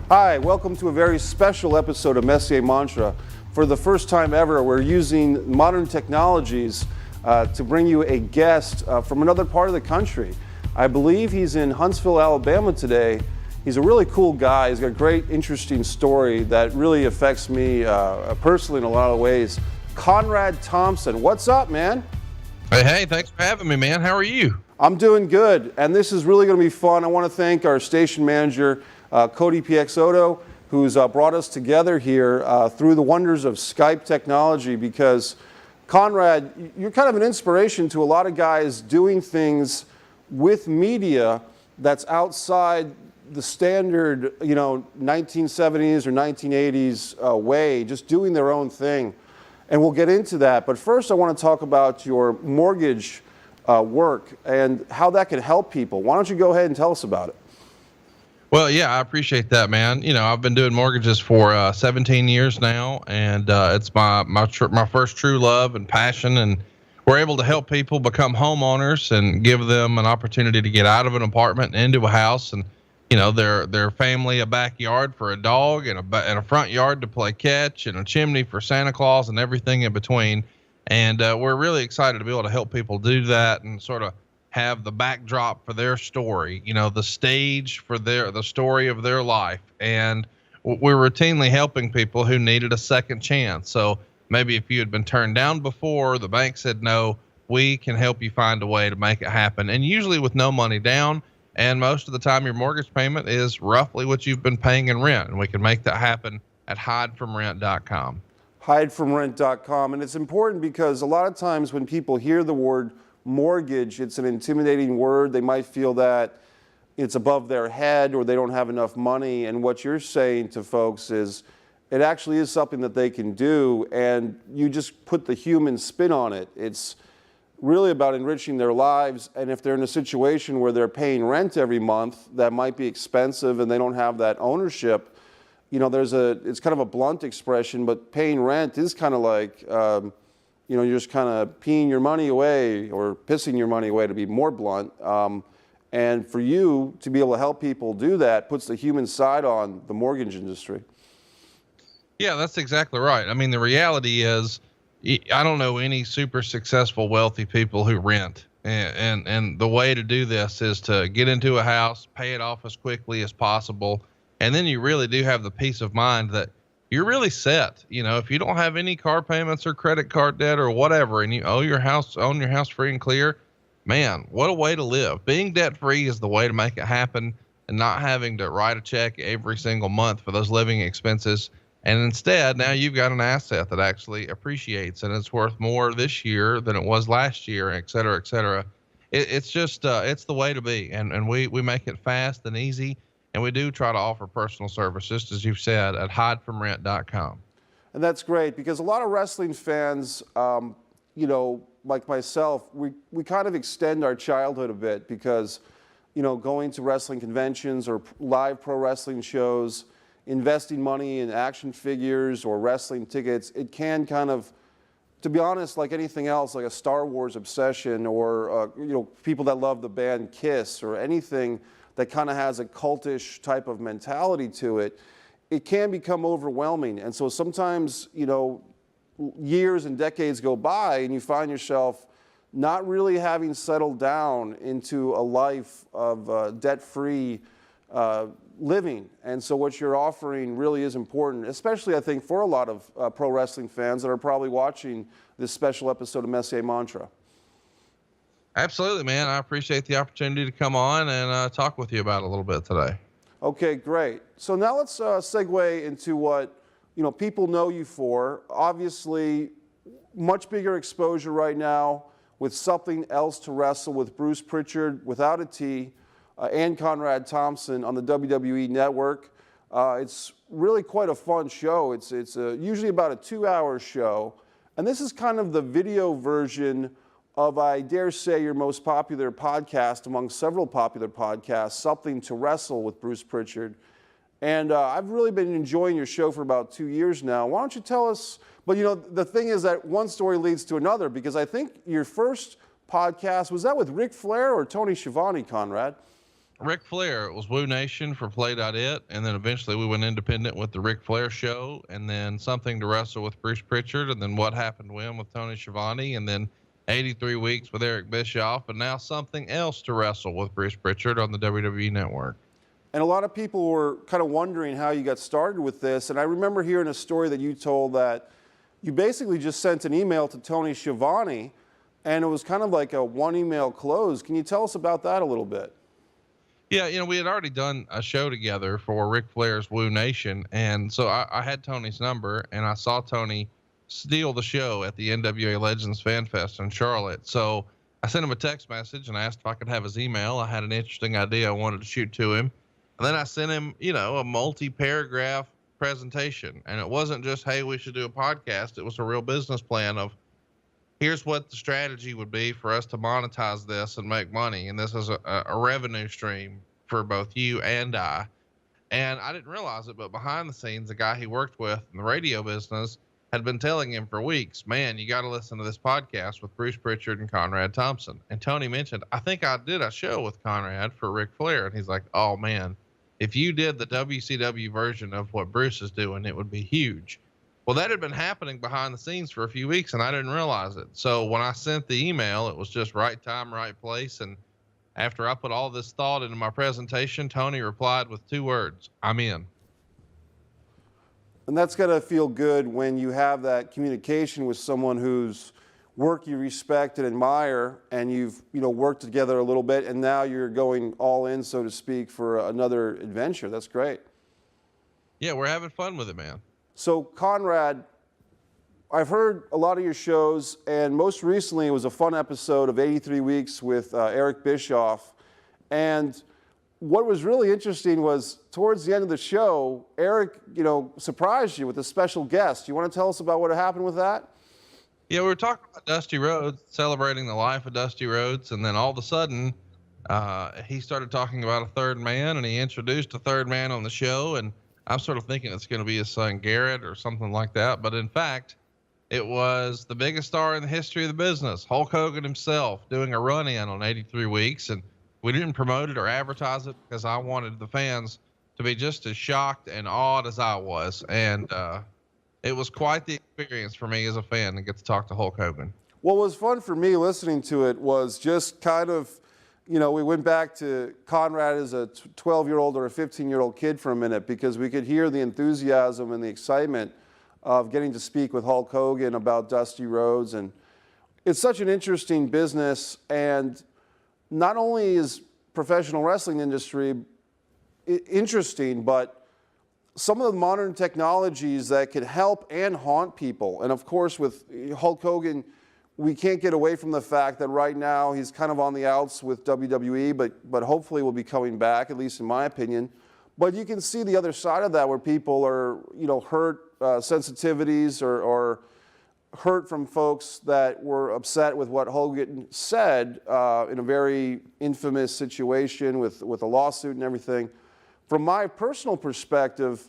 Hi, welcome to a very special episode of Messier Mantra. For the first time ever, we're using modern technologies to bring you a guest from another part of the country. I believe he's in Huntsville, Alabama today. He's a really cool guy. He's got a great, interesting story that really affects me personally in a lot of ways. CONRAD THOMPSON, what's up, man? Hey, thanks for having me, man. How are you? I'm doing good, and this is really going to be fun. I want to thank our station manager, Cody Piexoto, who's brought us together here through the wonders of Skype technology, because CONRAD, you're kind of an inspiration to a lot of guys doing things with media that's outside the standard, 1970s or 1980s way, just doing their own thing. And we'll get into that. But first, I want to talk about your mortgage work and how that can help people. Why don't you go ahead and tell us about it? Well, yeah, I appreciate that, man. I've been doing mortgages for 17 years now, and it's my first true love and passion. And we're able to help people become homeowners and give them an opportunity to get out of an apartment and into a house, and their family a backyard for a dog, and a front yard to play catch, and a chimney for Santa Claus, and everything in between. And we're really excited to be able to help people do that and sort of have the backdrop for their story, the stage for the story of their life. And we're routinely helping people who needed a second chance. So maybe if you had been turned down before, the bank said no, we can help you find a way to make it happen. And usually with no money down, and most of the time your mortgage payment is roughly what you've been paying in rent. And we can make that happen at hidefromrent.com. Hidefromrent.com. And it's important because a lot of times when people hear the word mortgage, it's an intimidating word. They might feel that it's above their head or they don't have enough money. And what you're saying to folks is it actually is something that they can do, and you just put the human spin on it. It's really about enriching their lives. And if they're in a situation where they're paying rent every month, that might be expensive and they don't have that ownership. It's kind of a blunt expression, but paying rent is kind of like, you're just kind of peeing your money away or pissing your money away, to be more blunt. And for you to be able to help people do that puts the human side on the mortgage industry. Yeah, that's exactly right. I mean, the reality is, I don't know any super successful, wealthy people who rent. And the way to do this is to get into a house, pay it off as quickly as possible. And then you really do have the peace of mind that you're really set. If you don't have any car payments or credit card debt or whatever, and you own your house free and clear, man, what a way to live. Being debt free is the way to make it happen, and not having to write a check every single month for those living expenses. And instead, now you've got an asset that actually appreciates, and it's worth more this year than it was last year, et cetera, et cetera. It's just, it's the way to be. And we make it fast and easy. And we do try to offer personal service, just as you've said, at hidefromrent.com. And that's great, because a lot of wrestling fans, like myself, we kind of extend our childhood a bit, because, going to wrestling conventions or live pro wrestling shows, investing money in action figures or wrestling tickets, it can kind of, to be honest, like anything else, like a Star Wars obsession, or, people that love the band Kiss, or anything that kind of has a cultish type of mentality to it, it can become overwhelming. And so sometimes, years and decades go by and you find yourself not really having settled down into a life of debt-free living. And so what you're offering really is important, especially, I think, for a lot of pro wrestling fans that are probably watching this special episode of Messier Mantra. Absolutely, man. I appreciate the opportunity to come on and talk with you about it a little bit today. Okay, great. So now let's segue into what people know you for. Obviously, much bigger exposure right now with Something Else to Wrestle with Bruce Pritchard, without a T, and CONRAD THOMPSON on the WWE Network. It's really quite a fun show. It's usually about a 2-hour show, and this is kind of the video version of, I dare say, your most popular podcast among several popular podcasts, Something to Wrestle with Bruce Pritchard. And I've really been enjoying your show for about 2 years now. Why don't you tell us, but the thing is that one story leads to another, because I think your first podcast, was that with Ric Flair or Tony Schiavone, CONRAD? Ric Flair. It was Woo Nation for Play.it, and then eventually we went independent with the Ric Flair show, and then Something to Wrestle with Bruce Pritchard, and then What Happened When with Tony Schiavone, and then 83 Weeks with Eric Bischoff, and now Something Else to Wrestle with Bruce Pritchard on the WWE Network. And a lot of people were kind of wondering how you got started with this. And I remember hearing a story that you told that you basically just sent an email to Tony Schiavone, and it was kind of like a one email close. Can you tell us about that a little bit? Yeah, we had already done a show together for Ric Flair's Woo Nation, and so I had Tony's number, and I saw Tony steal the show at the NWA Legends Fan Fest in Charlotte. So I sent him a text message and asked if I could have his email. I had an interesting idea I wanted to shoot to him. And then I sent him, a multi-paragraph presentation. And it wasn't just, hey, we should do a podcast. It was a real business plan of, here's what the strategy would be for us to monetize this and make money. And this is a revenue stream for both you and I. And I didn't realize it, but behind the scenes, the guy he worked with in the radio business had been telling him for weeks, man, you got to listen to this podcast with Bruce Pritchard and CONRAD THOMPSON. And Tony mentioned, I think I did a show with CONRAD for Ric Flair. And he's like, oh man, if you did the WCW version of what Bruce is doing, it would be huge. Well, that had been happening behind the scenes for a few weeks and I didn't realize it. So when I sent the email, it was just right time, right place. And after I put all this thought into my presentation, Tony replied with 2 words, I'm in. And that's got to feel good when you have that communication with someone whose work you respect and admire, and you've worked together a little bit, and now you're going all in, so to speak, for another adventure. That's great. Yeah, we're having fun with it, man. So CONRAD, I've heard a lot of your shows, and most recently it was a fun episode of 83 Weeks with Eric Bischoff. And what was really interesting was towards the end of the show, Eric, surprised you with a special guest. You want to tell us about what happened with that? Yeah, we were talking about Dusty Rhodes, celebrating the life of Dusty Rhodes, and then all of a sudden, he started talking about a third man, and he introduced a third man on the show, and I'm sort of thinking it's going to be his son Garrett or something like that, but in fact, it was the biggest star in the history of the business, Hulk Hogan himself, doing a run-in on 83 Weeks, and we didn't promote it or advertise it because I wanted the fans to be just as shocked and awed as I was, and it was quite the experience for me as a fan to get to talk to Hulk Hogan. What was fun for me listening to it was just kind of, we went back to CONRAD as a 12-year-old or a 15-year-old kid for a minute because we could hear the enthusiasm and the excitement of getting to speak with Hulk Hogan about Dusty Rhodes. And it's such an interesting business, and not only is professional wrestling industry interesting, but some of the modern technologies that could help and haunt people. And of course, with Hulk Hogan, we can't get away from the fact that right now he's kind of on the outs with WWE, but hopefully will be coming back, at least in my opinion. But you can see the other side of that where people are, hurt sensitivities or hurt from folks that were upset with what Hogan said in a very infamous situation with a lawsuit and everything. From my personal perspective,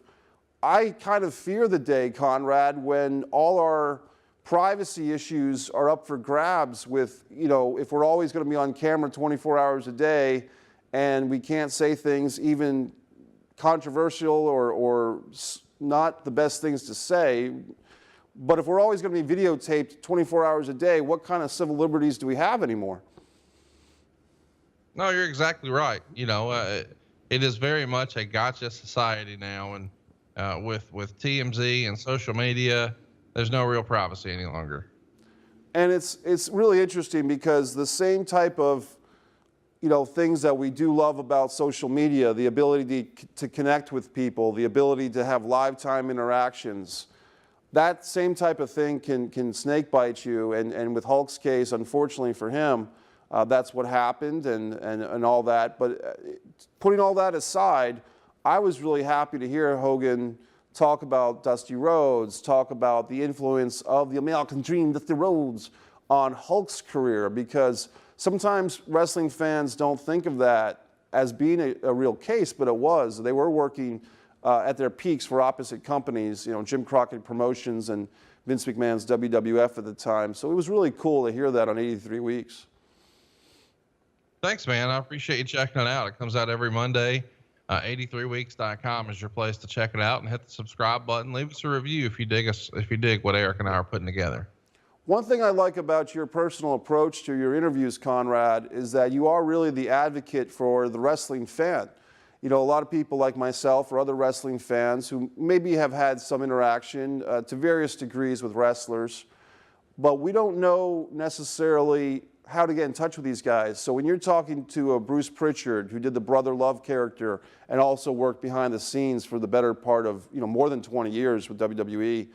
I kind of fear the day, CONRAD, when all our privacy issues are up for grabs with, if we're always going to be on camera 24 hours a day and we can't say things even controversial or not the best things to say. But if we're always going to be videotaped 24 hours a day, what kind of civil liberties do we have anymore? No, you're exactly right. It is very much a gotcha society now. And with TMZ and social media, there's no real privacy any longer. And it's really interesting because the same type of things that we do love about social media, the ability to connect with people, the ability to have live time interactions, that same type of thing can snake bite you. And with Hulk's case, unfortunately for him, that's what happened and all that. But putting all that aside, I was really happy to hear Hogan talk about Dusty Rhodes, talk about the influence of the American Dream, Dusty Rhodes, on Hulk's career, because sometimes wrestling fans don't think of that as being a real case, but it was. They were working at their peaks for opposite companies, Jim Crockett Promotions and Vince McMahon's WWF at the time. So it was really cool to hear that on 83 Weeks. Thanks, man. I appreciate you checking it out. It comes out every Monday. 83weeks.com is your place to check it out, and hit the subscribe button. Leave us a review if you dig what Eric and I are putting together. One thing I like about your personal approach to your interviews, Conrad, is that you are really the advocate for the wrestling fan. You know, a lot of people like myself or other wrestling fans who maybe have had some interaction to various degrees with wrestlers, but we don't know necessarily how to get in touch with these guys. So when you're talking to Bruce Pritchard, who did the Brother Love character and also worked behind the scenes for the better part of, more than 20 years with WWE,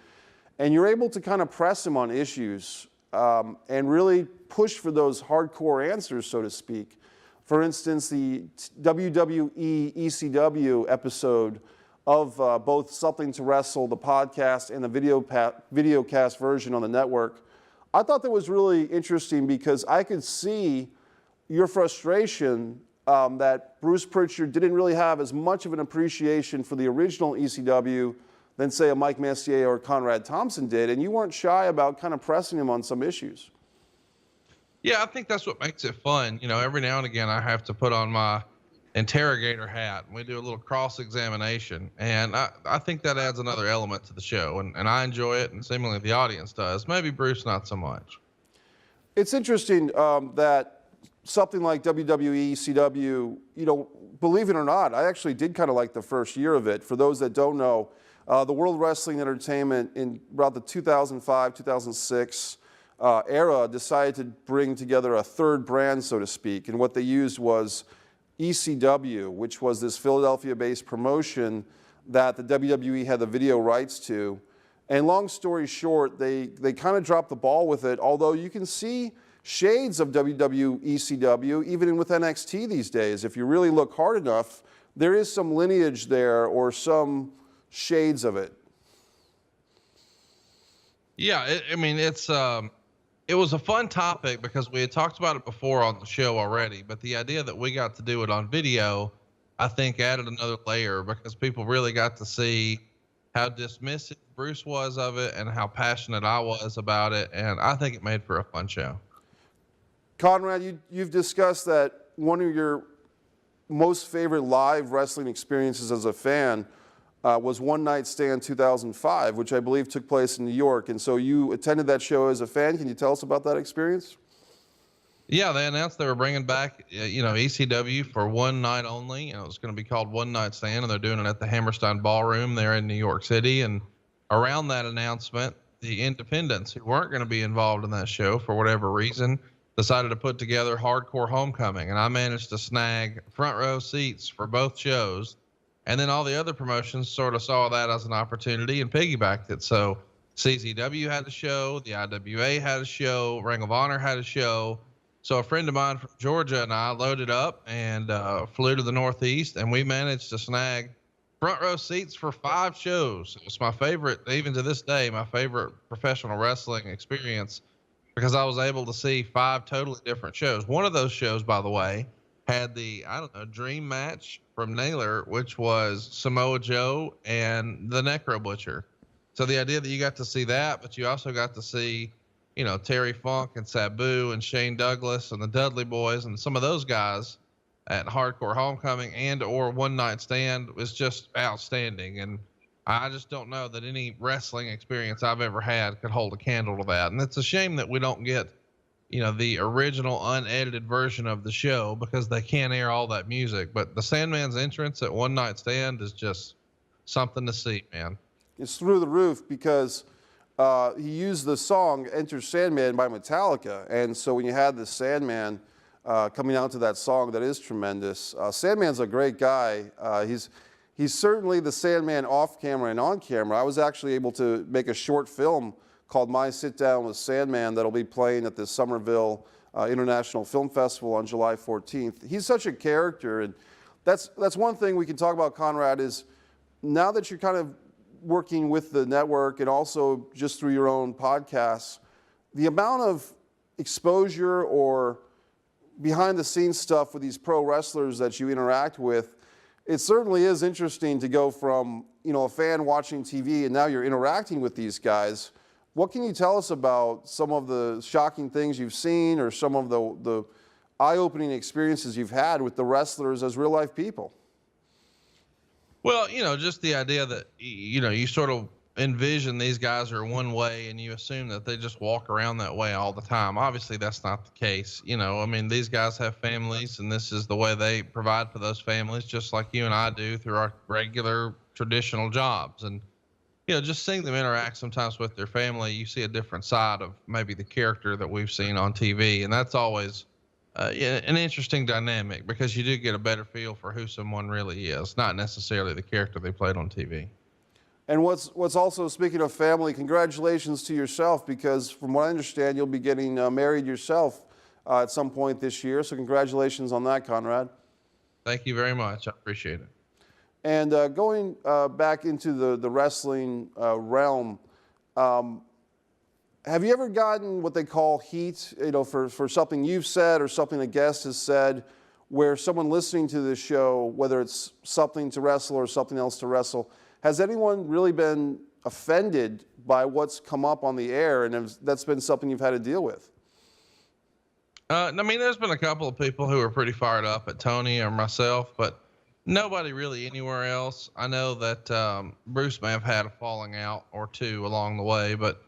and you're able to kind of press him on issues and really push for those hardcore answers, so to speak. For instance, the WWE ECW episode of both Something to Wrestle, the podcast, and the videocast version on the network, I thought that was really interesting because I could see your frustration that Bruce Pritchard didn't really have as much of an appreciation for the original ECW than, say, a Mike Messier or Conrad Thompson did, and you weren't shy about kind of pressing him on some issues. Yeah, I think that's what makes it fun. Every now and again I have to put on my interrogator hat, and we do a little cross-examination, and I think that adds another element to the show, and I enjoy it, and seemingly the audience does. Maybe Bruce not so much. It's interesting that something like WWE ECW, believe it or not, I actually did kind of like the first year of it. For those that don't know, the World Wrestling Entertainment in about the 2005, 2006 era decided to bring together a third brand, so to speak, and what they used was ECW, which was this Philadelphia-based promotion that the WWE had the video rights to. And long story short, they kind of dropped the ball with it, although you can see shades of WWE ECW even with NXT these days. If you really look hard enough, there is some lineage there or some shades of it. Yeah, it was a fun topic because we had talked about it before on the show already, but the idea that we got to do it on video, I think added another layer because people really got to see how dismissive Bruce was of it and how passionate I was about it. And I think it made for a fun show. Conrad, you've discussed that one of your most favorite live wrestling experiences as a fan was One Night Stand 2005, which I believe took place in New York. And so you attended that show as a fan. Can you tell us about that experience? Yeah, they announced they were bringing back, ECW for one night only. It was going to be called One Night Stand, and they're doing it at the Hammerstein Ballroom there in New York City. And around that announcement, the independents who weren't going to be involved in that show for whatever reason decided to put together Hardcore Homecoming. And I managed to snag front row seats for both shows. And then all the other promotions sort of saw that as an opportunity and piggybacked it. So CZW had a show, the IWA had a show, Ring of Honor had a show. So a friend of mine from Georgia and I loaded up and flew to the Northeast, and we managed to snag front row seats for 5 shows. It was my favorite, even to this day, my favorite professional wrestling experience because I was able to see 5 totally different shows. One of those shows, by the way, had the, dream match from Naylor, which was Samoa Joe and the Necro Butcher. So the idea that you got to see that, but you also got to see, Terry Funk and Sabu and Shane Douglas and the Dudley Boys and some of those guys at Hardcore Homecoming and or One Night Stand was just outstanding. And I just don't know that any wrestling experience I've ever had could hold a candle to that. And it's a shame that we don't get, the original unedited version of the show because they can't air all that music. But the Sandman's entrance at One Night Stand is just something to see, man. It's through the roof because he used the song Enter Sandman by Metallica. And so when you had the Sandman coming out to that song, that is tremendous. Sandman's a great guy. He's certainly the Sandman off camera and on camera. I was actually able to make a short film called My Sit Down with Sandman that'll be playing at the Somerville International Film Festival on July 14th. He's such a character, and that's one thing we can talk about, Conrad, is now that you're kind of working with the network and also just through your own podcasts, the amount of exposure or behind the scenes stuff with these pro wrestlers that you interact with, it certainly is interesting to go from, a fan watching TV and now you're interacting with these guys. What can you tell us about some of the shocking things you've seen or some of the eye-opening experiences you've had with the wrestlers as real-life people. Well, just the idea that, you sort of envision these guys are one way and you assume that they just walk around that way all the time. Obviously, that's not the case. I mean, these guys have families and this is the way they provide for those families, just like you and I do through our regular traditional jobs. And, just seeing them interact sometimes with their family, you see a different side of maybe the character that we've seen on TV. And that's always yeah, an interesting dynamic because you do get a better feel for who someone really is, not necessarily the character they played on TV. And what's also, speaking of family, congratulations to yourself, because from what I understand, you'll be getting married yourself at some point this year. So congratulations on that, Conrad. Thank you very much. I appreciate it. And going back into the wrestling realm, have you ever gotten what they call heat, for something you've said or something a guest has said, where someone listening to this show, whether it's something to wrestle or something else to wrestle, has anyone really been offended by what's come up on the air, and that's been something you've had to deal with? I mean, there's been a couple of people who are pretty fired up at Tony or myself, but nobody really anywhere else. I know that Bruce may have had a falling out or two along the way, but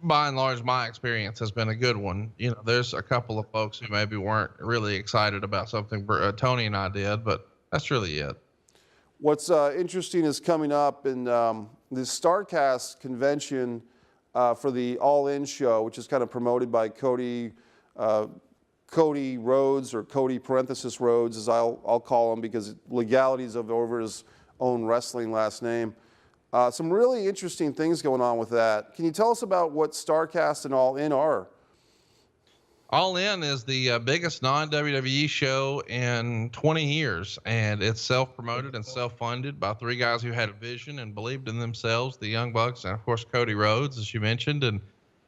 by and large, my experience has been a good one. There's a couple of folks who maybe weren't really excited about something Tony and I did, but that's really it. What's interesting is coming up in the StarCast convention for the All In show, which is kind of promoted by Cody Rhodes, or Cody parenthesis Rhodes, as I'll call him, because legalities of over his own wrestling last name. Some really interesting things going on with that. Can you tell us about what StarCast and All In are? All In is the biggest non-WWE show in 20 years, and it's self-promoted and self-funded by three guys who had a vision and believed in themselves, the Young Bucks and, of course, Cody Rhodes, as you mentioned. And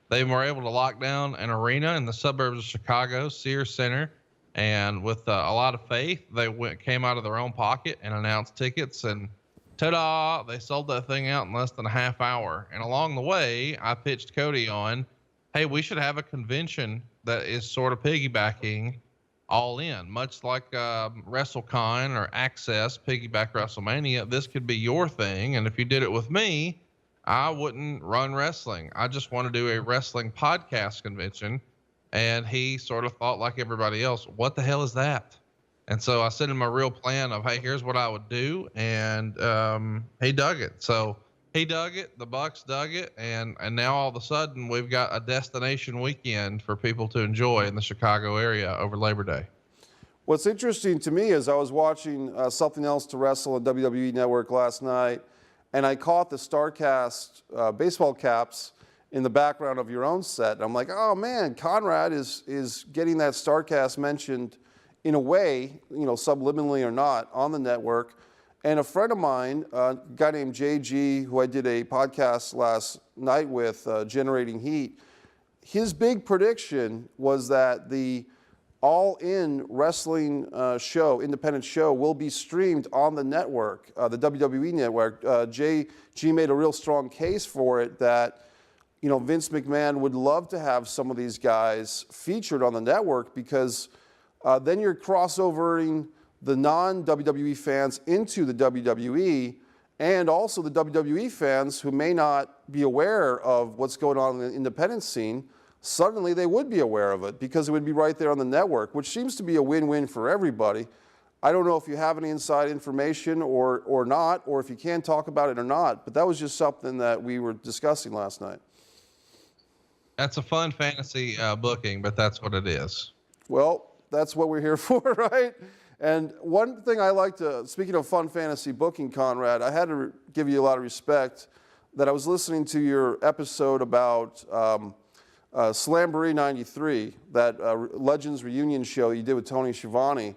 they were able to lock down an arena in the suburbs of Chicago, Sears Center, and with a lot of faith, they came out of their own pocket and announced tickets, and ta-da, they sold that thing out in less than a half hour. And along the way, I pitched Cody on, hey, we should have a convention that is sort of piggybacking All In, much like WrestleCon or Access piggyback WrestleMania. This could be your thing. And if you did it with me, I wouldn't run wrestling. I just want to do a wrestling podcast convention. And he sort of thought like everybody else, what the hell is that? And so I sent him a real plan of, hey, here's what I would do. And he dug it. So he dug it. The Bucks dug it. And now all of a sudden we've got a destination weekend for people to enjoy in the Chicago area over Labor Day. What's interesting to me is I was watching Something Else to Wrestle on WWE Network last night, and I caught the StarCast baseball caps in the background of your own set. And I'm like, oh man, Conrad is getting that StarCast mentioned in a way, subliminally or not, on the network. And a friend of mine, a guy named JG, who I did a podcast last night with, Generating Heat, his big prediction was that the All In wrestling show, independent show, will be streamed on the network, the WWE network. JG made a real strong case for it that, Vince McMahon would love to have some of these guys featured on the network, because then you're crossovering the non-WWE fans into the WWE, and also the WWE fans who may not be aware of what's going on in the independent scene. Suddenly they would be aware of it because it would be right there on the network, which seems to be a win-win for everybody. I don't know if you have any inside information or not, or if you can talk about it or not, but that was just something that we were discussing last night. That's a fun fantasy booking, but that's what it is. Well, that's what we're here for, right? And one thing I like to, speaking of fun fantasy booking, Conrad, I had to give you a lot of respect that I was listening to your episode about Slamboree 93, that Legends reunion show you did with Tony Schiavone,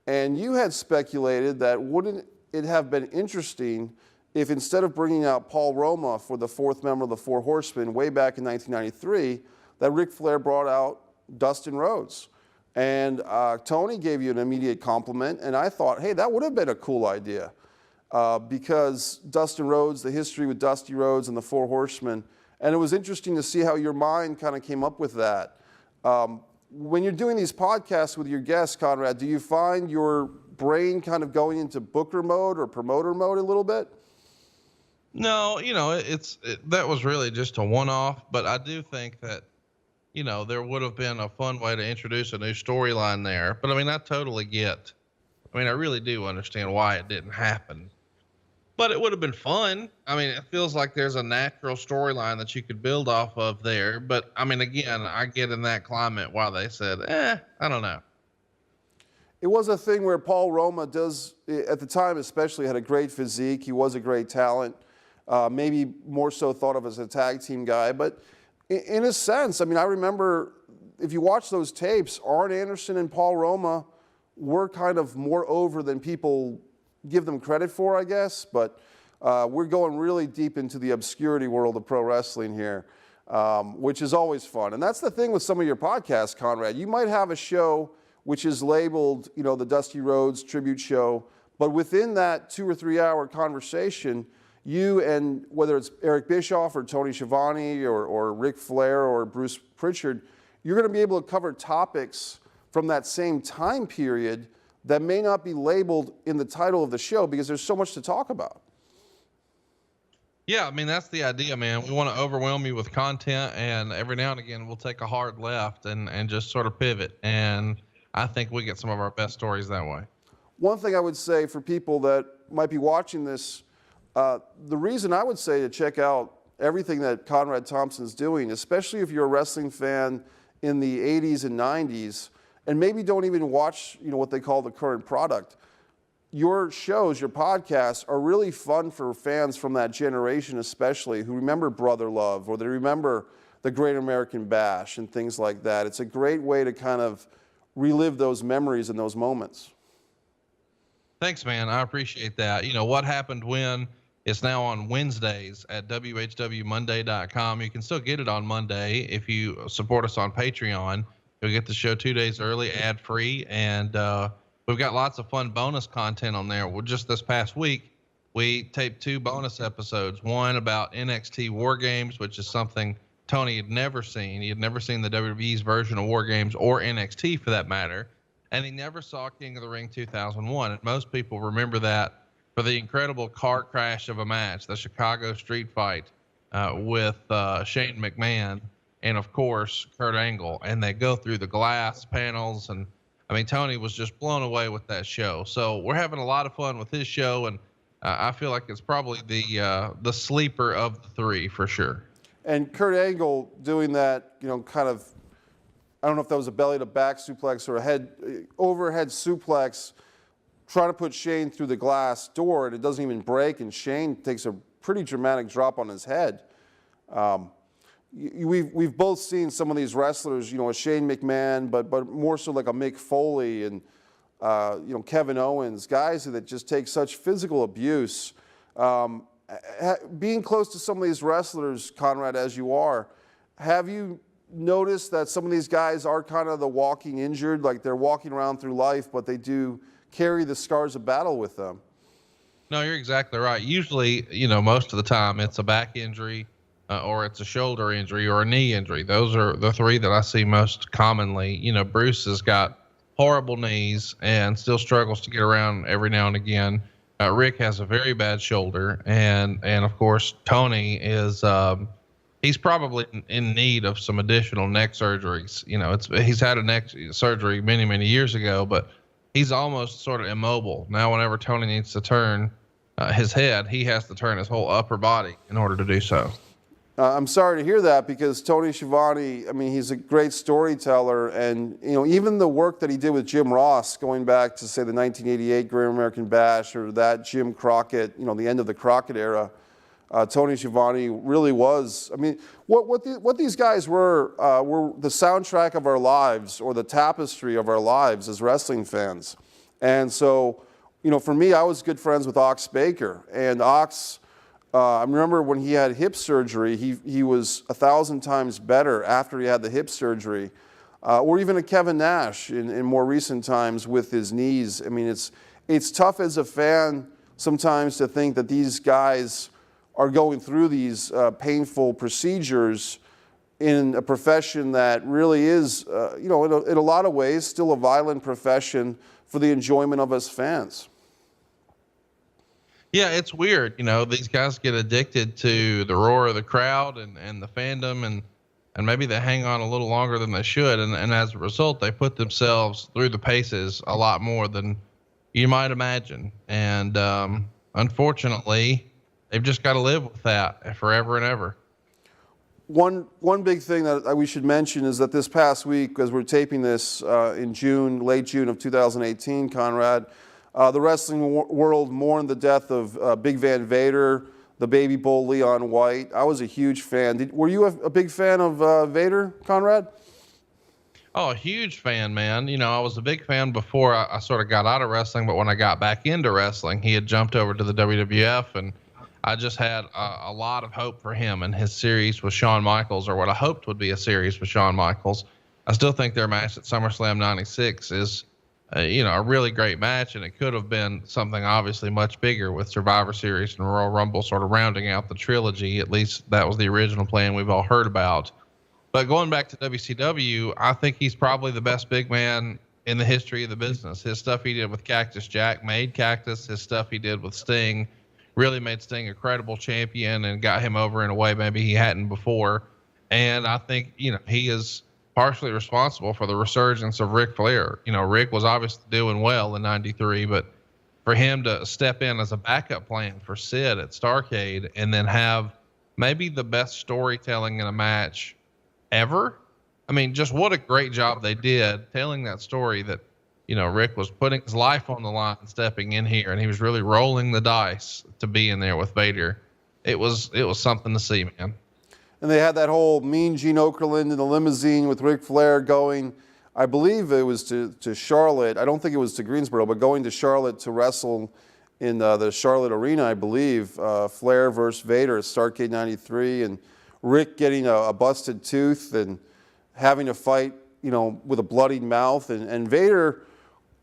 and you had speculated that wouldn't it have been interesting if instead of bringing out Paul Roma for the fourth member of the Four Horsemen way back in 1993, that Ric Flair brought out Dustin Rhodes. And Tony gave you an immediate compliment, and I thought, hey, that would have been a cool idea, because Dustin Rhodes, the history with Dusty Rhodes and the Four Horsemen, and it was interesting to see how your mind kind of came up with that. when you're doing these podcasts with your guests, Conrad, do you find your brain kind of going into booker mode or promoter mode a little bit? No, that was really just a one-off, but I do think that, there would have been a fun way to introduce a new storyline there. But I mean, I really do understand why it didn't happen. But it would have been fun. I mean, it feels like there's a natural storyline that you could build off of there. But I mean, again, I get in that climate why they said, I don't know. It was a thing where Paul Roma does, at the time especially, had a great physique. He was a great talent, maybe more so thought of as a tag team guy. But in a sense, I mean, I remember if you watch those tapes, Arn Anderson and Paul Roma were kind of more over than people give them credit for, I guess. But we're going really deep into the obscurity world of pro wrestling here, which is always fun. And that's the thing with some of your podcasts, Conrad. You might have a show which is labeled, the Dusty Rhodes Tribute Show, but within that 2 or 3 hour conversation, you and whether it's Eric Bischoff or Tony Schiavone or Ric Flair or Bruce Pritchard, you're going to be able to cover topics from that same time period that may not be labeled in the title of the show because there's so much to talk about. Yeah, I mean, that's the idea, man. We want to overwhelm you with content, and every now and again, we'll take a hard left and just sort of pivot. And I think we get some of our best stories that way. One thing I would say for people that might be watching this, the reason I would say to check out everything that Conrad Thompson's doing, especially if you're a wrestling fan in the 80s and 90s, and maybe don't even watch, what they call the current product. Your shows, your podcasts are really fun for fans from that generation, especially who remember Brother Love or they remember the Great American Bash and things like that. It's a great way to kind of relive those memories and those moments. Thanks, man. I appreciate that. What happened when it's now on Wednesdays at whwmonday.com. You can still get it on Monday if you support us on Patreon. You'll get the show 2 days early, ad-free, and we've got lots of fun bonus content on there. Well, just this past week, we taped 2 bonus episodes, one about NXT War Games, which is something Tony had never seen. He had never seen the WWE's version of War Games or NXT for that matter. And he never saw King of the Ring 2001. And most people remember that for the incredible car crash of a match, the Chicago street fight with Shane McMahon and, of course, Kurt Angle. And they go through the glass panels. And, I mean, Tony was just blown away with that show. So we're having a lot of fun with his show. And I feel like it's probably the sleeper of the 3 for sure. And Kurt Angle doing that, kind of, I don't know if that was a belly-to-back suplex or a overhead suplex, trying to put Shane through the glass door, and it doesn't even break, and Shane takes a pretty dramatic drop on his head. We've both seen some of these wrestlers, a Shane McMahon, but more so like a Mick Foley and, Kevin Owens, guys that just take such physical abuse. Being close to some of these wrestlers, Conrad, as you are, have you noticed that some of these guys are kind of the walking injured, like they're walking around through life, but they do carry the scars of battle with them? No, you're exactly right. Usually, most of the time it's a back injury or it's a shoulder injury or a knee injury. Those are the 3 that I see most commonly. Bruce has got horrible knees and still struggles to get around every now and again. Rick has a very bad shoulder, and of course Tony is he's probably in need of some additional neck surgeries. He's had a neck surgery many years ago, but he's almost sort of immobile now. Whenever Tony needs to turn his head, he has to turn his whole upper body in order to do so. I'm sorry to hear that because Tony Schiavone, I mean, he's a great storyteller, and even the work that he did with Jim Ross, going back to say the 1988 Great American Bash or that Jim Crockett, the end of the Crockett era, Tony Schiavone really was. I mean, what these guys were the soundtrack of our lives or the tapestry of our lives as wrestling fans, and so for me, I was good friends with Ox Baker, and Ox. I remember when he had hip surgery, he was 1,000 times better after he had the hip surgery. Or even a Kevin Nash in more recent times with his knees. I mean, it's tough as a fan sometimes to think that these guys are going through these painful procedures in a profession that really is, in a lot of ways, still a violent profession for the enjoyment of us fans. Yeah, it's weird. These guys get addicted to the roar of the crowd and the fandom, and maybe they hang on a little longer than they should. And as a result, they put themselves through the paces a lot more than you might imagine. And unfortunately, they've just got to live with that forever and ever. One big thing that we should mention is that this past week, as we're taping this in late June of 2018, Conrad, the wrestling world mourned the death of Big Van Vader, the baby bull Leon White. I was a huge fan. Were you a big fan of Vader, Conrad? Oh, a huge fan, man. I was a big fan before I sort of got out of wrestling, but when I got back into wrestling, he had jumped over to the WWF, and I just had a lot of hope for him and his series with Shawn Michaels, or what I hoped would be a series with Shawn Michaels. I still think their match at SummerSlam 96 is, a really great match, and it could have been something obviously much bigger with Survivor Series and Royal Rumble sort of rounding out the trilogy. At least that was the original plan we've all heard about. But going back to WCW, I think he's probably the best big man in the history of the business. His stuff he did with Cactus Jack made Cactus. His stuff he did with Sting really made Sting a credible champion and got him over in a way maybe he hadn't before. And I think, he is partially responsible for the resurgence of Ric Flair. Rick was obviously doing well in 93, but for him to step in as a backup plan for Sid at Starrcade and then have maybe the best storytelling in a match ever. I mean, just what a great job they did telling that story that, Rick was putting his life on the line, stepping in here, and he was really rolling the dice to be in there with Vader. It was something to see, man. And they had that whole Mean Gene Okerlund in the limousine with Ric Flair going, I believe it was to Charlotte. I don't think it was to Greensboro, but going to Charlotte to wrestle in the Charlotte Arena, I believe. Flair versus Vader at Starrcade 93, and Rick getting a busted tooth and having to fight, with a bloodied mouth. And Vader,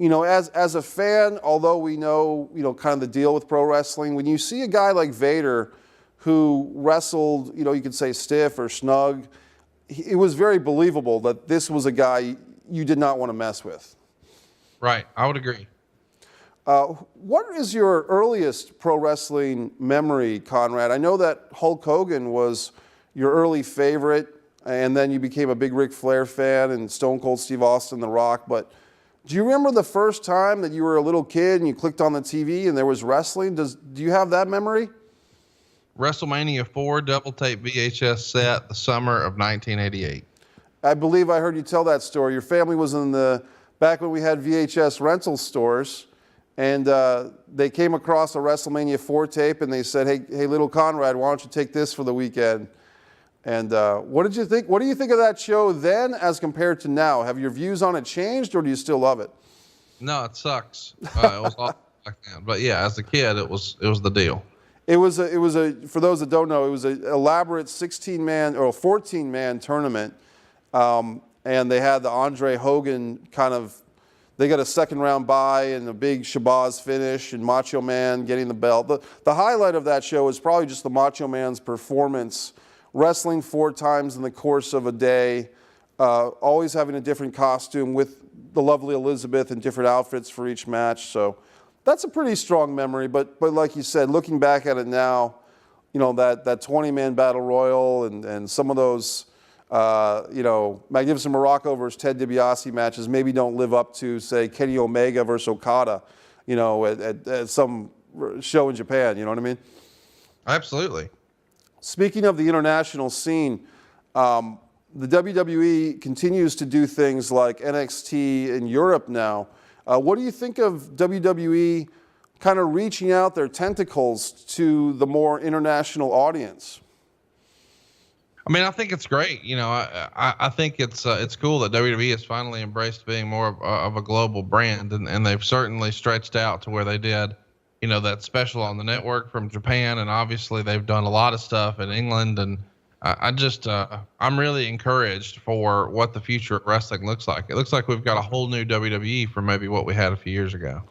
as a fan, although we know, kind of the deal with pro wrestling, when you see a guy like Vader who wrestled, you could say stiff or snug, it was very believable that this was a guy you did not want to mess with. Right. I would agree. What is your earliest pro wrestling memory, Conrad? I know that Hulk Hogan was your early favorite, and then you became a big Ric Flair fan and Stone Cold Steve Austin, The Rock. But do you remember the first time that you were a little kid and you clicked on the TV and there was wrestling? Do you have that memory? WrestleMania 4 double tape VHS set, the summer of 1988. I believe I heard you tell that story. Your family was back when we had VHS rental stores, and they came across a WrestleMania 4 tape, and they said, hey, little Conrad, why don't you take this for the weekend? And what did you think? What do you think of that show then as compared to now? Have your views on it changed, or do you still love it? No, it sucks. It was awesome back then. But yeah, as a kid, it was the deal. It was for those that don't know, it was an elaborate 16-man or 14-man tournament, and they had the Andre Hogan they got a second round bye and a big Shabazz finish and Macho Man getting the belt. The highlight of that show is probably just the Macho Man's performance, wrestling 4 times in the course of a day, always having a different costume with the lovely Elizabeth in different outfits for each match. So that's a pretty strong memory, but like you said, looking back at it now, that 20-man battle royal and some of those, Magnificent Morocco versus Ted DiBiase matches maybe don't live up to, say, Kenny Omega versus Okada, at some show in Japan. You know what I mean? Absolutely. Speaking of the international scene, the WWE continues to do things like NXT in Europe now. What do you think of WWE kind of reaching out their tentacles to the more international audience? I mean, I think it's great. I think it's cool that WWE has finally embraced being more of a global brand, and they've certainly stretched out to where they did, that special on the network from Japan, and obviously they've done a lot of stuff in England, and I'm really encouraged for what the future of wrestling looks like. It looks like we've got a whole new WWE from maybe what we had a few years ago.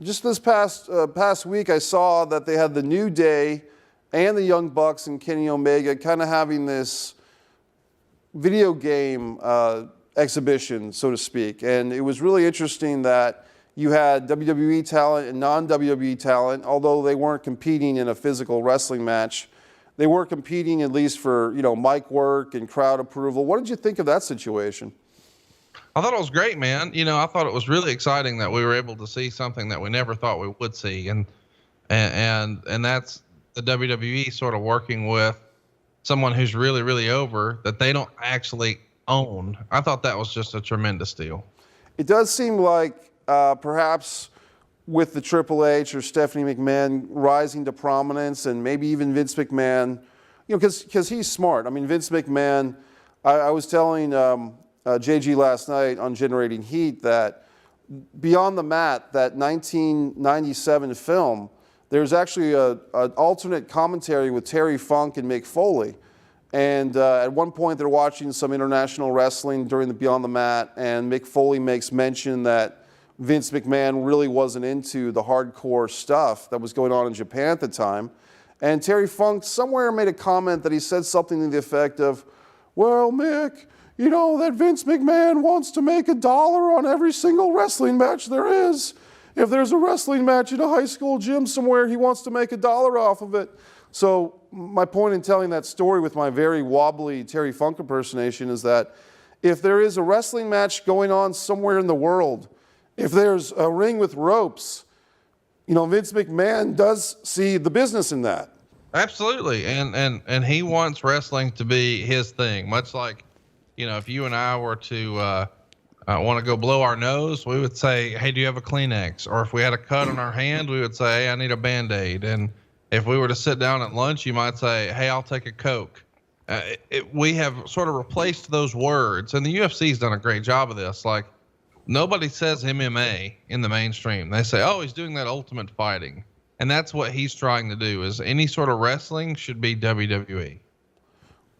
Just this past week, I saw that they had the New Day and the Young Bucks and Kenny Omega kind of having this video game exhibition, so to speak. And it was really interesting that you had WWE talent and non-WWE talent, although they weren't competing in a physical wrestling match. They were competing at least for, mic work and crowd approval. What did you think of that situation? I thought it was great, man. I thought it was really exciting that we were able to see something that we never thought we would see. And that's the WWE sort of working with someone who's really, really over that they don't actually own. I thought that was just a tremendous deal. It does seem like perhaps with the Triple H or Stephanie McMahon rising to prominence, and maybe even Vince McMahon, because he's smart. I mean, Vince McMahon, I was telling JG last night on Generating Heat that Beyond the Mat, that 1997 film, there's actually an alternate commentary with Terry Funk and Mick Foley. And at one point, they're watching some international wrestling during the Beyond the Mat, and Mick Foley makes mention that Vince McMahon really wasn't into the hardcore stuff that was going on in Japan at the time. And Terry Funk somewhere made a comment that he said something to the effect of, well, Mick, that Vince McMahon wants to make $1 on every single wrestling match there is. If there's a wrestling match in a high school gym somewhere, he wants to make $1 off of it. So my point in telling that story with my very wobbly Terry Funk impersonation is that if there is a wrestling match going on somewhere in the world, if there's a ring with ropes, Vince McMahon does see the business in that. Absolutely. And he wants wrestling to be his thing, much like, if you and I were to want to go blow our nose, we would say, hey, do you have a Kleenex? Or if we had a cut on our hand, we would say, hey, I need a Band-Aid. And if we were to sit down at lunch, you might say, hey, I'll take a Coke. We have sort of replaced those words, and the UFC's done a great job of this. Like, nobody says MMA in the mainstream. They say, oh, he's doing that Ultimate Fighting. And that's what he's trying to do, is any sort of wrestling should be WWE.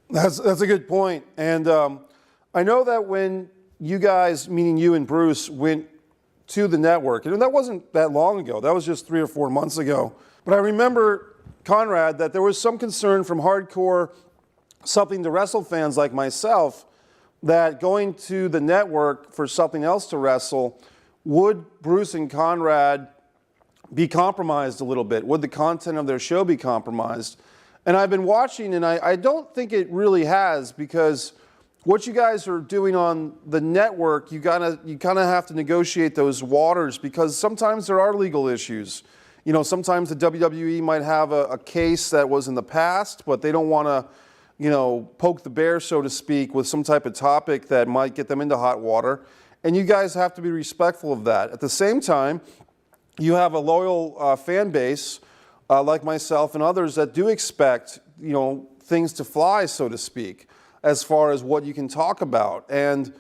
That's a good point. And I know that when you guys, meaning you and Bruce, went to the network, and that wasn't that long ago. That was just 3 or 4 months ago. But I remember, Conrad, that there was some concern from hardcore something to wrestle fans like myself that going to the network for something else to wrestle, would Bruce and Conrad be compromised a little bit? Would the content of their show be compromised? And I've been watching, and I don't think it really has, because what you guys are doing on the network, you kind of have to negotiate those waters, because sometimes there are legal issues. Sometimes the WWE might have a case that was in the past, but they don't want to, poke the bear, so to speak, with some type of topic that might get them into hot water. And you guys have to be respectful of that. At the same time, you have a loyal fan base like myself and others that do expect, things to fly, so to speak, as far as what you can talk about. And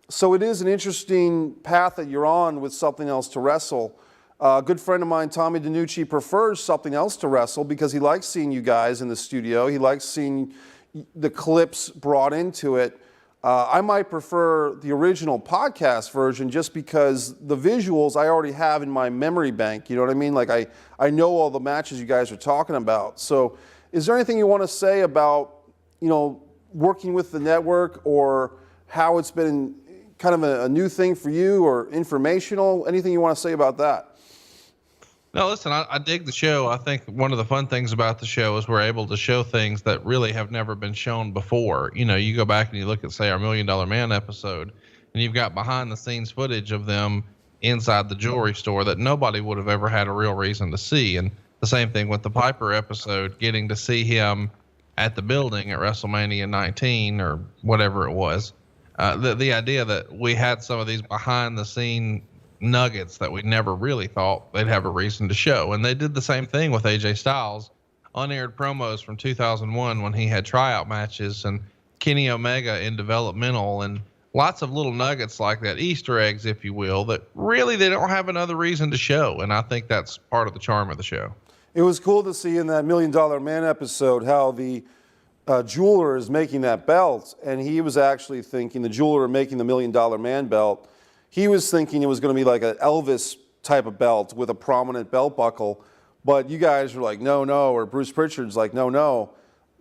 so it is an interesting path that you're on with something else to wrestle. A good friend of mine, Tommy DiNucci, prefers something else to wrestle because he likes seeing you guys in the studio. He likes seeing the clips brought into it. I might prefer the original podcast version just because the visuals I already have in my memory bank. You know what I mean? Like I know all the matches you guys are talking about. So is there anything you want to say about, working with the network, or how it's been kind of a new thing for you, or informational? Anything you want to say about that? No, listen, I dig the show. I think one of the fun things about the show is we're able to show things that really have never been shown before. You go back and you look at, say, our $1 Million Man episode, and you've got behind the scenes footage of them inside the jewelry store that nobody would have ever had a real reason to see. And the same thing with the Piper episode, getting to see him at the building at WrestleMania 19 or whatever it was. The idea that we had some of these behind the scene nuggets that we never really thought they'd have a reason to show. And they did the same thing with AJ Styles, unaired promos from 2001 when he had tryout matches, and Kenny Omega in developmental, and lots of little nuggets like that, Easter eggs, if you will, that really they don't have another reason to show. And I think that's part of the charm of the show. It was cool to see in that $1 Million Man episode how the jeweler is making that belt, and he was actually thinking, the jeweler making the $1 Million Man belt, he was thinking it was going to be like an Elvis type of belt with a prominent belt buckle, but you guys were like, no, or Bruce Pritchard's like, no,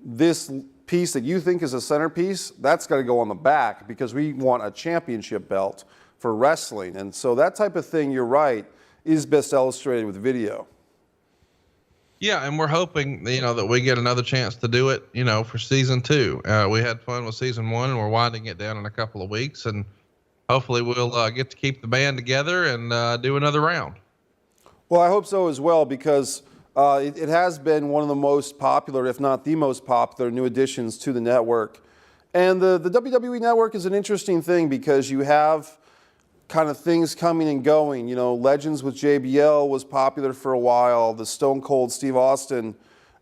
this piece that you think is a centerpiece, that's got to go on the back because we want a championship belt for wrestling. And so that type of thing, you're right, is best illustrated with video. Yeah, and we're hoping, that we get another chance to do it, for season 2. We had fun with season 1, and we're winding it down in a couple of weeks, and hopefully we'll get to keep the band together and do another round. Well, I hope so as well, because it has been one of the most popular, if not the most popular, new additions to the network. And the WWE Network is an interesting thing because you have kind of things coming and going. Legends with JBL was popular for a while. The Stone Cold Steve Austin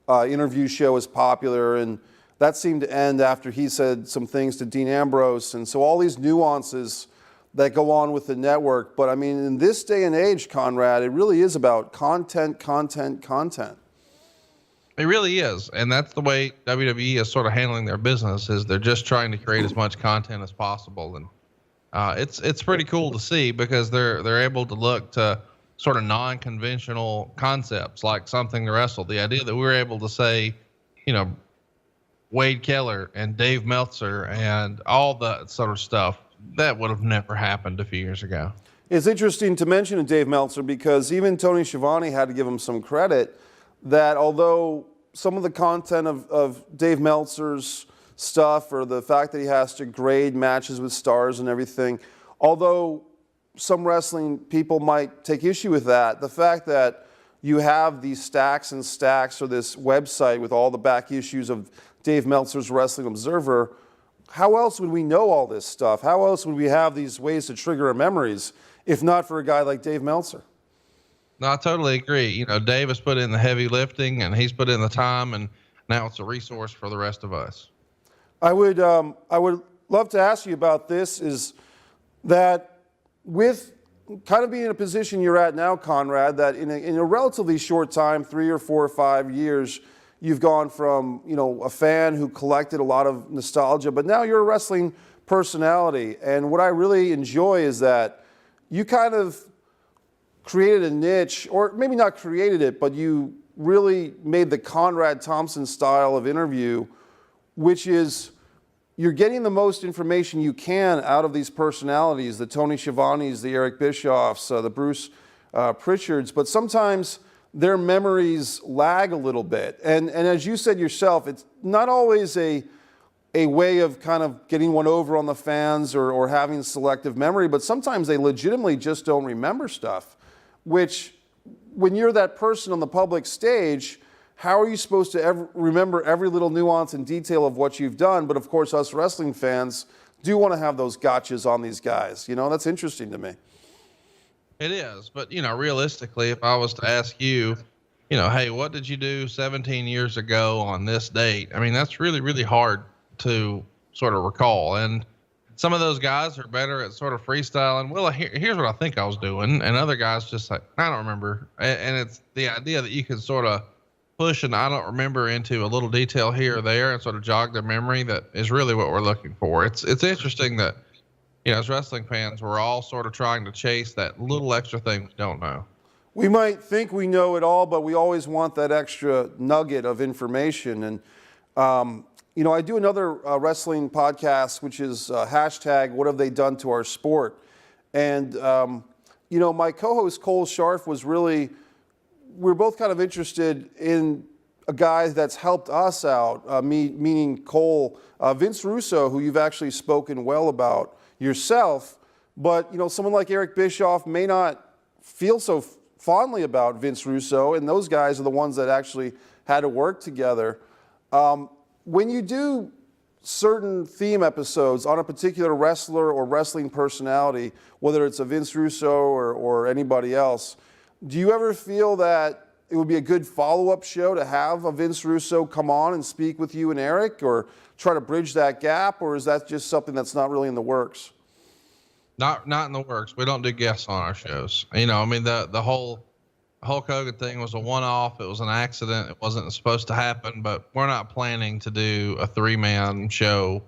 interview show was popular, and that seemed to end after he said some things to Dean Ambrose. And so all these nuances that go on with the network. But I mean, in this day and age, Conrad, it really is about content, content, content. It really is. And that's the way WWE is sort of handling their business, is they're just trying to create as much content as possible. And it's pretty cool to see because they're able to look to sort of non-conventional concepts like something to wrestle. The idea that we were able to say, Wade Keller and Dave Meltzer and all that sort of stuff, that would have never happened a few years ago. It's interesting to mention Dave Meltzer because even Tony Schiavone had to give him some credit that although some of the content of Dave Meltzer's stuff or the fact that he has to grade matches with stars and everything, although some wrestling people might take issue with that, the fact that you have these stacks and stacks or this website with all the back issues of Dave Meltzer's Wrestling Observer, how else would we know all this stuff? How else would we have these ways to trigger our memories if not for a guy like Dave Meltzer? No, I totally agree. Dave has put in the heavy lifting and he's put in the time, and now it's a resource for the rest of us. I would love to ask you about this, is that with kind of being in a position you're at now, Conrad, that in a relatively short time, 3 or 4 or 5 years, you've gone from, a fan who collected a lot of nostalgia, but now you're a wrestling personality. And what I really enjoy is that you kind of created a niche, or maybe not created it, but you really made the CONRAD THOMPSON style of interview, which is you're getting the most information you can out of these personalities, the Tony Schiavones, the Eric Bischoffs, the Bruce Pritchards, but sometimes their memories lag a little bit. And as you said yourself, it's not always a way of kind of getting one over on the fans or having selective memory, but sometimes they legitimately just don't remember stuff, which when you're that person on the public stage, how are you supposed to remember every little nuance and detail of what you've done? But of course, us wrestling fans do want to have those gotchas on these guys. That's interesting to me. It is, but realistically, if I was to ask you, hey, what did you do 17 years ago on this date? I mean, that's really, really hard to sort of recall. And some of those guys are better at sort of freestyling. Well, here's what I think I was doing. And other guys just like, I don't remember. And it's the idea that you can sort of push and I don't remember into a little detail here or there and sort of jog their memory that is really what we're looking for. It's interesting that, as wrestling fans, we're all sort of trying to chase that little extra thing we don't know. We might think we know it all, but we always want that extra nugget of information. And, I do another wrestling podcast, which is hashtag What Have They Done to Our Sport? And, my co-host Cole Scharf was really, we're both kind of interested in a guy that's helped us out, meaning Cole, Vince Russo, who you've actually spoken well about yourself, but someone like Eric Bischoff may not feel so fondly about Vince Russo, and those guys are the ones that actually had to work together. When you do certain theme episodes on a particular wrestler or wrestling personality, whether it's a Vince Russo or anybody else, do you ever feel that it would be a good follow-up show to have a Vince Russo come on and speak with you and Eric, or try to bridge that gap, or is that just something that's not really in the works? Not in the works. We don't do guests on our shows. The whole Hulk Hogan thing was a one-off. It was an accident. It wasn't supposed to happen, but we're not planning to do a 3-man show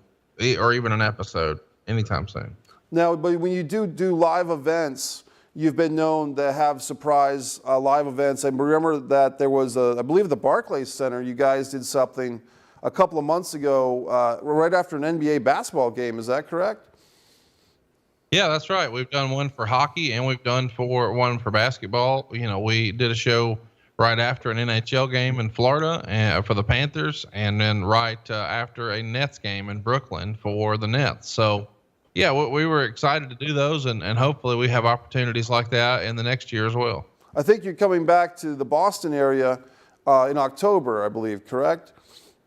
or even an episode anytime soon. Now, but when you do live events, you've been known to have surprise live events. I remember that there was I believe at the Barclays Center, you guys did something a couple of months ago, right after an NBA basketball game. Is that correct? Yeah, that's right. We've done one for hockey and we've done one for basketball. You know, we did a show right after an NHL game in Florida for the Panthers, and then right after a Nets game in Brooklyn for the Nets. So, yeah, we were excited to do those, and hopefully we have opportunities like that in the next year as well. I think you're coming back to the Boston area in October, I believe, correct?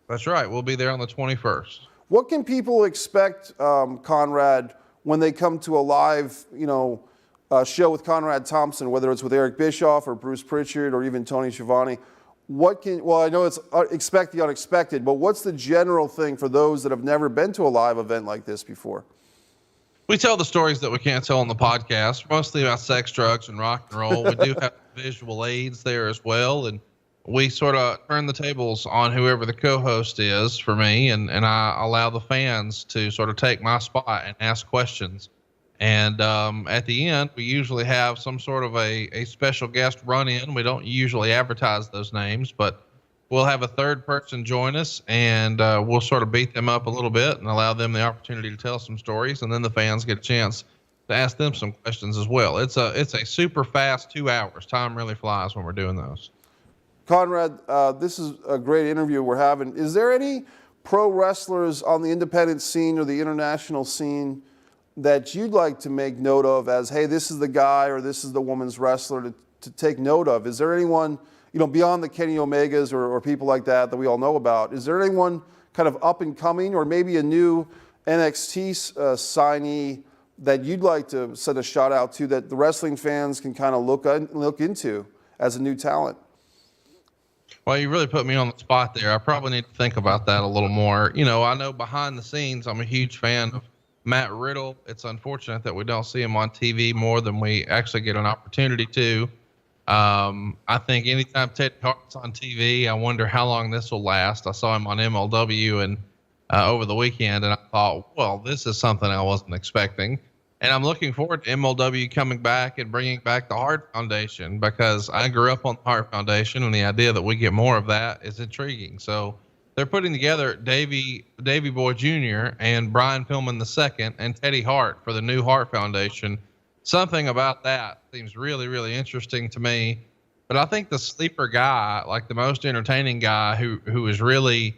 That's right. We'll be there on the 21st. What can people expect, Conrad, when they come to a live, show with CONRAD THOMPSON, whether it's with Eric Bischoff or Bruce Pritchard or even Tony Schiavone? I know it's expect the unexpected, but what's the general thing for those that have never been to a live event like this before? We tell the stories that we can't tell on the podcast, mostly about sex, drugs, and rock and roll. We do have visual aids there as well, and we sort of turn the tables on whoever the co-host is for me, and I allow the fans to sort of take my spot and ask questions. And at the end, we usually have some sort of a special guest run in. We don't usually advertise those names, but we'll have a third person join us, and we'll sort of beat them up a little bit and allow them the opportunity to tell some stories, and then the fans get a chance to ask them some questions as well. It's a super fast 2 hours. Time really flies when we're doing those. Conrad, this is a great interview we're having. Is there any pro wrestlers on the independent scene or the international scene that you'd like to make note of as, hey, this is the guy or this is the woman's wrestler to take note of? Is there anyone, beyond the Kenny Omegas or people like that we all know about, is there anyone kind of up and coming or maybe a new NXT signee that you'd like to send a shout out to that the wrestling fans can kind of look into as a new talent? Well, you really put me on the spot there. I probably need to think about that a little more. I know behind the scenes, I'm a huge fan of Matt Riddle. It's unfortunate that we don't see him on TV more than we actually get an opportunity to. I think anytime Teddy Hart's on TV, I wonder how long this will last. I saw him on MLW and over the weekend, and I thought, well, this is something I wasn't expecting. And I'm looking forward to MLW coming back and bringing back the Hart Foundation, because I grew up on the Hart Foundation, and the idea that we get more of that is intriguing. So they're putting together Davey Boy Jr. and Brian Pillman II and Teddy Hart for the new Hart Foundation. Something about that seems really, really interesting to me. But I think the sleeper guy, like the most entertaining guy who is really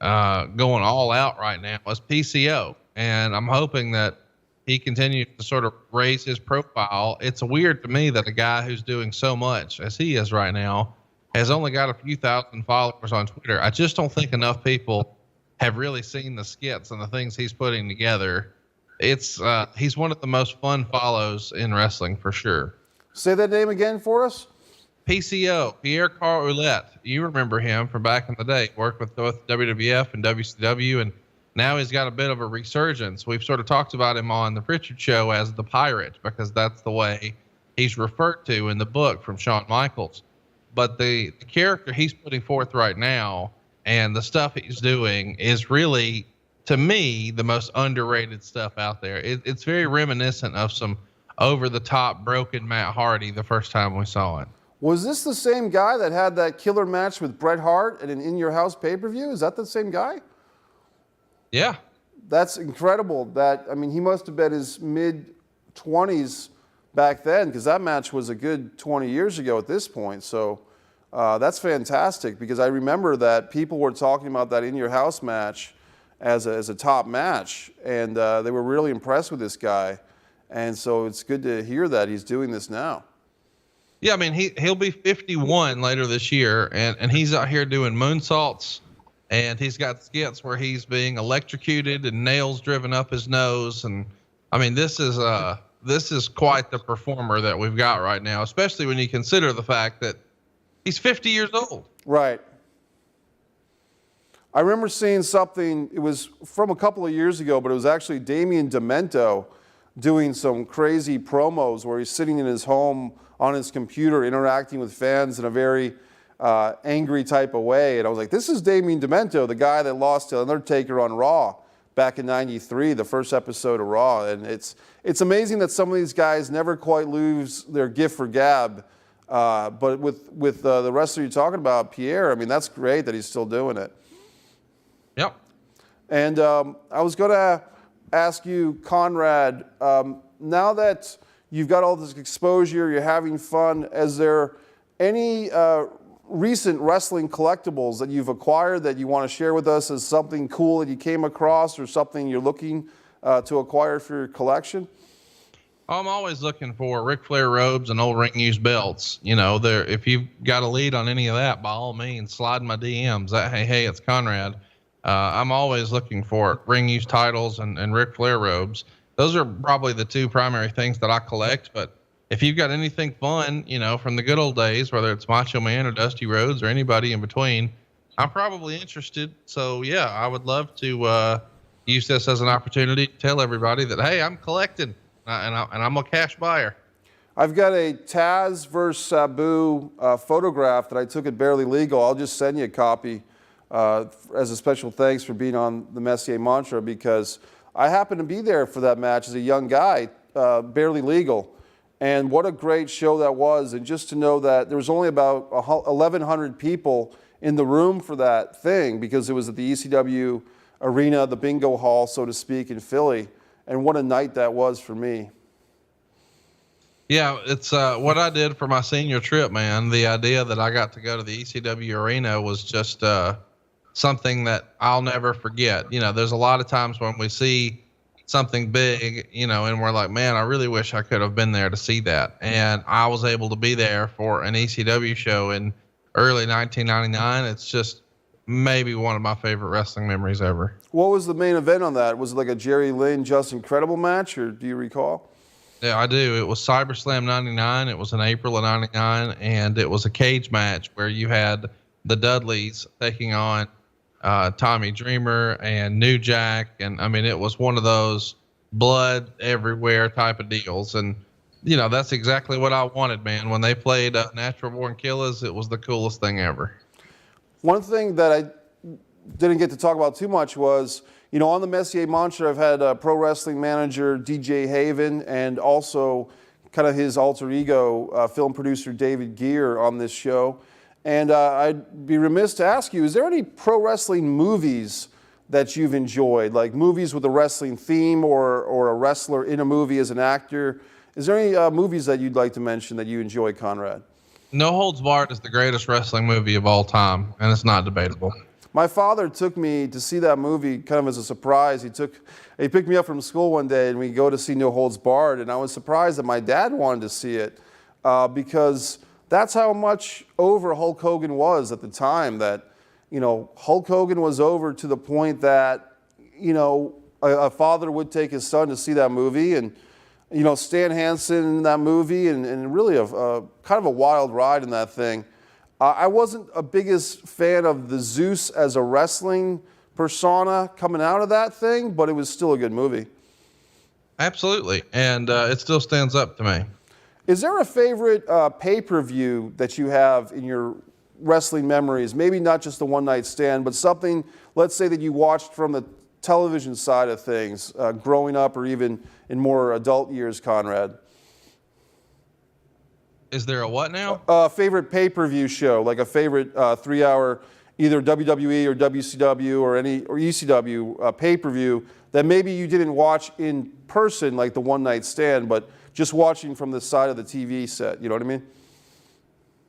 going all out right now, is PCO. And I'm hoping that he continues to sort of raise his profile. It's weird to me that a guy who's doing so much as he is right now has only got a few thousand followers on Twitter. I just don't think enough people have really seen the skits and the things he's putting together. He's one of the most fun follows in wrestling for sure. Say that name again for us. PCO, Pierre Carl Ouellette. You remember him from back in the day. Worked with both WWF and WCW, and now he's got a bit of a resurgence. We've sort of talked about him on the Pritchard Show as the Pirate, because that's the way he's referred to in the book from Shawn Michaels. But the character he's putting forth right now and the stuff he's doing is really, to me, the most underrated stuff out there. It's very reminiscent of some over-the-top broken Matt Hardy the first time we saw it. Was this the same guy that had that killer match with Bret Hart at an In Your House pay-per-view? Is that the same guy? Yeah. That's incredible. He must have been his mid-20s back then, because that match was a good 20 years ago at this point. So that's fantastic, because I remember that people were talking about that In Your House match as a top match, and they were really impressed with this guy. And so it's good to hear that he's doing this now. Yeah, he'll be 51 later this year, and he's out here doing moonsaults, and he's got skits where he's being electrocuted and nails driven up his nose. And this is quite the performer that we've got right now, especially when you consider the fact that he's 50 years old. Right. I remember seeing something, it was from a couple of years ago, but it was actually Damien Demento doing some crazy promos where he's sitting in his home on his computer interacting with fans in a very angry type of way. And I was like, this is Damien Demento, the guy that lost to Undertaker on Raw back in '93, the first episode of Raw. And it's amazing that some of these guys never quite lose their gift for gab. But with the wrestler you're talking about, Pierre, that's great that he's still doing it. Yep. And I was going to ask you, Conrad, now that you've got all this exposure, you're having fun, is there any recent wrestling collectibles that you've acquired that you want to share with us as something cool that you came across or something you're looking to acquire for your collection? I'm always looking for Ric Flair robes and old ring used belts. If you've got a lead on any of that, by all means, slide in my DMs. Hey, it's Conrad. I'm always looking for ring used titles and Ric Flair robes. Those are probably the two primary things that I collect. But if you've got anything fun, from the good old days, whether it's Macho Man or Dusty Rhodes or anybody in between, I'm probably interested. So yeah, I would love to use this as an opportunity to tell everybody that, hey, I'm collecting. And I'm a cash buyer. I've got a Taz versus Sabu photograph that I took at Barely Legal. I'll just send you a copy as a special thanks for being on the Messier Mantra, because I happened to be there for that match as a young guy, Barely Legal. And what a great show that was. And just to know that there was only about 1,100 people in the room for that thing, because it was at the ECW arena, the bingo hall, so to speak, in Philly. And what a night that was for me. Yeah, it's what I did for my senior trip, man. The idea that I got to go to the ECW arena was just something that I'll never forget. There's a lot of times when we see something big, and we're like, man, I really wish I could have been there to see that. And I was able to be there for an ECW show in early 1999. It's just maybe one of my favorite wrestling memories ever. What was the main event on that? Was it like a Jerry Lynn, Just Incredible match, or do you recall? Yeah, I do. It was CyberSlam 99. It was in April of 99, and it was a cage match where you had the Dudleys taking on Tommy Dreamer and New Jack. And I mean, it was one of those blood everywhere type of deals. And, that's exactly what I wanted, man. When they played Natural Born Killers, it was the coolest thing ever. One thing that I didn't get to talk about too much was, on the Messier Mantra, I've had pro wrestling manager DJ Haven and also kind of his alter ego, film producer David Gear on this show. And I'd be remiss to ask you, is there any pro wrestling movies that you've enjoyed, like movies with a wrestling theme or a wrestler in a movie as an actor? Is there any movies that you'd like to mention that you enjoy, Conrad? No Holds Barred is the greatest wrestling movie of all time, and it's not debatable. My father took me to see that movie kind of as a surprise. He picked me up from school one day and we go to see No Holds Barred, and I was surprised that my dad wanted to see it because that's how much over Hulk Hogan was at the time. That, Hulk Hogan was over to the point that, a father would take his son to see that movie, and Stan Hansen in that movie, and really a kind of a wild ride in that thing. I wasn't a biggest fan of the Zeus as a wrestling persona coming out of that thing, but it was still a good movie. Absolutely, and it still stands up to me. Is there a favorite pay-per-view that you have in your wrestling memories? Maybe not just the one night stand, but something, let's say, that you watched from the television side of things, growing up or even in more adult years, Conrad. Is there a what now? Favorite pay-per-view show, like a favorite 3-hour, either WWE or WCW or ECW pay-per-view that maybe you didn't watch in person, like the one night stand, but just watching from the side of the TV set. You know what I mean?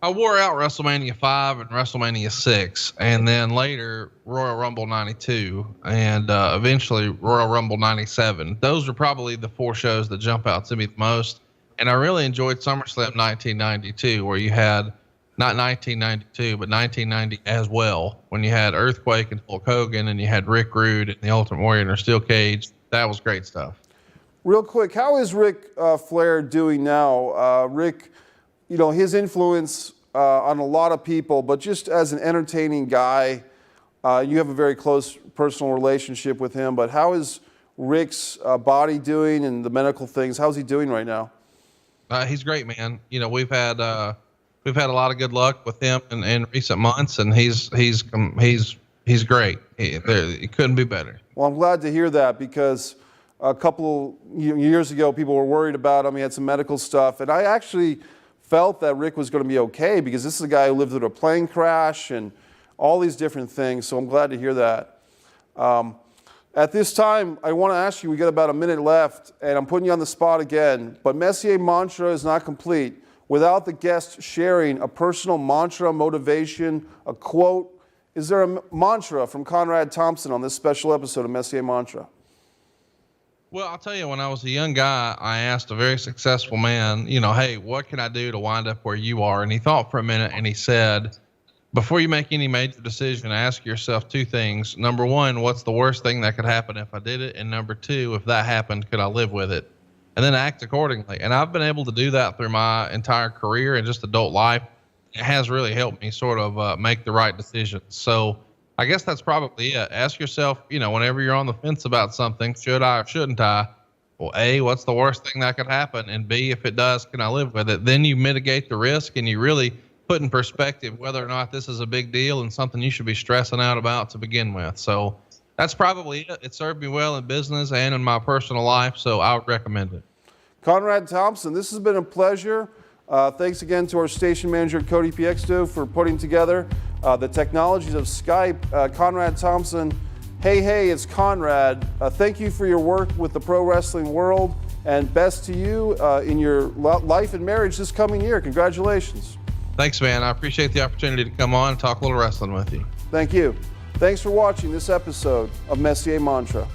I wore out WrestleMania 5 and WrestleMania 6, and then later Royal Rumble 92, and eventually Royal Rumble 97. Those are probably the 4 shows that jump out to me the most. And I really enjoyed SummerSlam 1992, where you had, not 1992, but 1990 as well, when you had Earthquake and Hulk Hogan, and you had Rick Rude and the Ultimate Warrior in a steel cage. That was great stuff. Real quick, how is Ric Flair doing now? Rick, his influence on a lot of people, but just as an entertaining guy, you have a very close personal relationship with him, but how is Rick's body doing and the medical things? How's he doing right now? He's great, man. We've had a lot of good luck with him in recent months, and he's great. He couldn't be better. Well, I'm glad to hear that, because a couple years ago, people were worried about him. He had some medical stuff, and I actually felt that Rick was going to be okay, because this is a guy who lived through a plane crash and all these different things. So I'm glad to hear that. At this time, I want to ask you, we got about a minute left, and I'm putting you on the spot again, but Messier Mantra is not complete without the guest sharing a personal mantra, motivation, a quote. Is there a mantra from CONRAD THOMPSON on this special episode of Messier Mantra? Well, I'll tell you, when I was a young guy, I asked a very successful man, hey, what can I do to wind up where you are? And he thought for a minute and he said, before you make any major decision, ask yourself two things. Number one, what's the worst thing that could happen if I did it? And number two, if that happened, could I live with it? And then act accordingly. And I've been able to do that through my entire career and just adult life. It has really helped me sort of make the right decisions. So I guess that's probably it. Ask yourself, whenever you're on the fence about something, should I or shouldn't I? Well, A, what's the worst thing that could happen? And B, if it does, can I live with it? Then you mitigate the risk and you really put in perspective whether or not this is a big deal and something you should be stressing out about to begin with. So that's probably it. It served me well in business and in my personal life, so I would recommend it. CONRAD THOMPSON, this has been a pleasure. Thanks again to our station manager, Cody Piexto, for putting together the technologies of Skype. CONRAD THOMPSON, hey, it's CONRAD. Thank you for your work with the pro wrestling world, and best to you in your life and marriage this coming year. Congratulations. Thanks, man. I appreciate the opportunity to come on and talk a little wrestling with you. Thank you. Thanks for watching this episode of Messier Mantra.